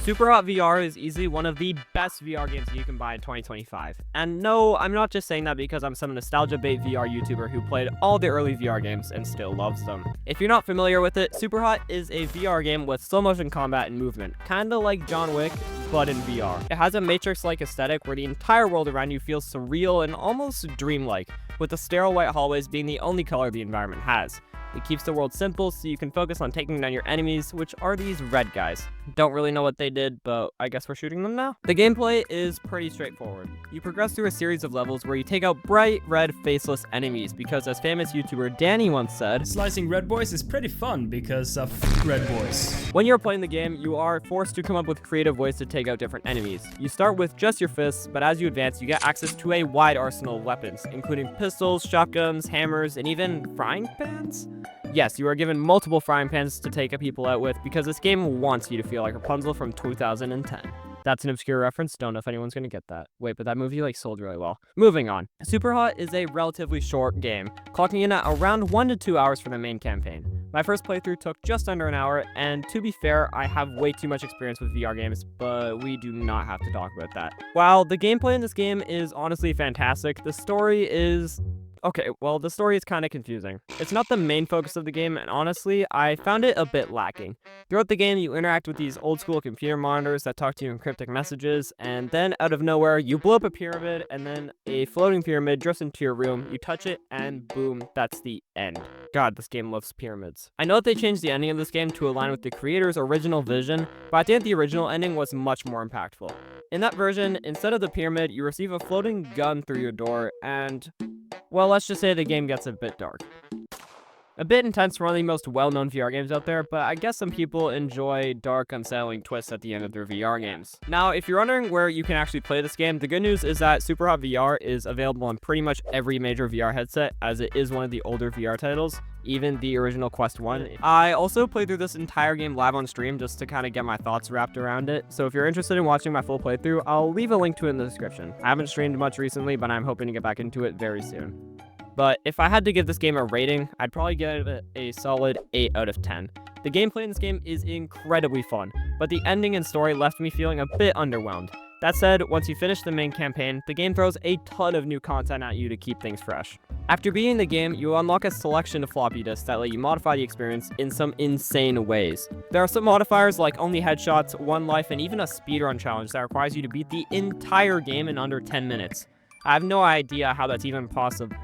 Superhot VR is easily one of the best VR games you can buy in 2025. And no, I'm not just saying that because I'm some nostalgia bait VR YouTuber who played all the early VR games and still loves them. If you're not familiar with it, Superhot is a VR game with slow motion combat and movement, kinda like John Wick, but in VR. It has a Matrix-like aesthetic where the entire world around you feels surreal and almost dreamlike, with the sterile white hallways being the only color the environment has. It keeps the world simple so you can focus on taking down your enemies, which are these red guys. Don't really know what they did, but I guess we're shooting them now. The gameplay is pretty straightforward. You progress through a series of levels where you take out bright red faceless enemies because, as famous YouTuber Danny once said, slicing red boys is pretty fun because red boys. When you're playing the game, you are forced to come up with creative ways to take out different enemies. You start with just your fists, but as you advance, you get access to a wide arsenal of weapons, including pistols, shotguns, hammers, and even frying pans? Yes, you are given multiple frying pans to take people out with because this game wants you to feel like Rapunzel from 2010. That's an obscure reference, don't know if anyone's gonna get that. Wait, but that movie sold really well. Moving on. Superhot is a relatively short game, clocking in at around 1 to 2 hours for the main campaign. My first playthrough took just under an hour, and to be fair, I have way too much experience with VR games, but we do not have to talk about that. While the gameplay in this game is honestly fantastic, the story is... okay, well, the story is kind of confusing. It's not the main focus of the game, and honestly, I found it a bit lacking. Throughout the game, you interact with these old-school computer monitors that talk to you in cryptic messages, and then, out of nowhere, you blow up a pyramid, and then a floating pyramid drifts into your room, you touch it, and boom, that's the end. God, this game loves pyramids. I know that they changed the ending of this game to align with the creator's original vision, but I think the original ending was much more impactful. In that version, instead of the pyramid, you receive a floating gun through your door, and... well, let's just say the game gets a bit dark. A bit intense for one of the most well-known VR games out there, but I guess some people enjoy dark, unsettling twists at the end of their VR games. Now, if you're wondering where you can actually play this game, the good news is that Superhot VR is available on pretty much every major VR headset, as it is one of the older VR titles, even the original Quest 1. I also played through this entire game live on stream just to kind of get my thoughts wrapped around it, so if you're interested in watching my full playthrough, I'll leave a link to it in the description. I haven't streamed much recently, but I'm hoping to get back into it very soon. But if I had to give this game a rating, I'd probably give it a solid 8 out of 10. The gameplay in this game is incredibly fun, but the ending and story left me feeling a bit underwhelmed. That said, once you finish the main campaign, the game throws a ton of new content at you to keep things fresh. After beating the game, you unlock a selection of floppy disks that let you modify the experience in some insane ways. There are some modifiers like only headshots, 1 life, and even a speedrun challenge that requires you to beat the entire game in under 10 minutes. I have no idea how that's even possible.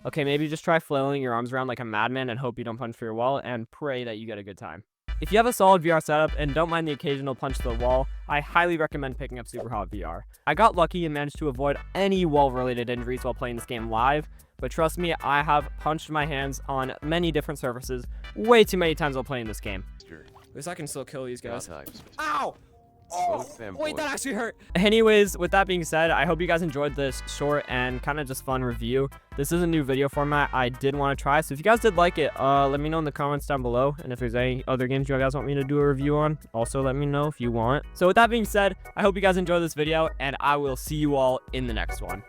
Okay, maybe just try flailing your arms around like a madman and hope you don't punch through your wall and pray that you get a good time. If you have a solid VR setup and don't mind the occasional punch to the wall, I highly recommend picking up Superhot VR. I got lucky and managed to avoid any wall-related injuries while playing this game live, but trust me, I have punched my hands on many different surfaces way too many times while playing this game. At least I can still kill these guys. Ow! Oh, wait, that actually hurt. Anyways, with that being said, I hope you guys enjoyed this short and kind of just fun review. This is a new video format I did want to try, so if you guys did like it, let me know in the comments down below. And if there's any other games you guys want me to do a review on, also let me know if you want. So with that being said, I hope you guys enjoyed this video, and I will see you all in the next one.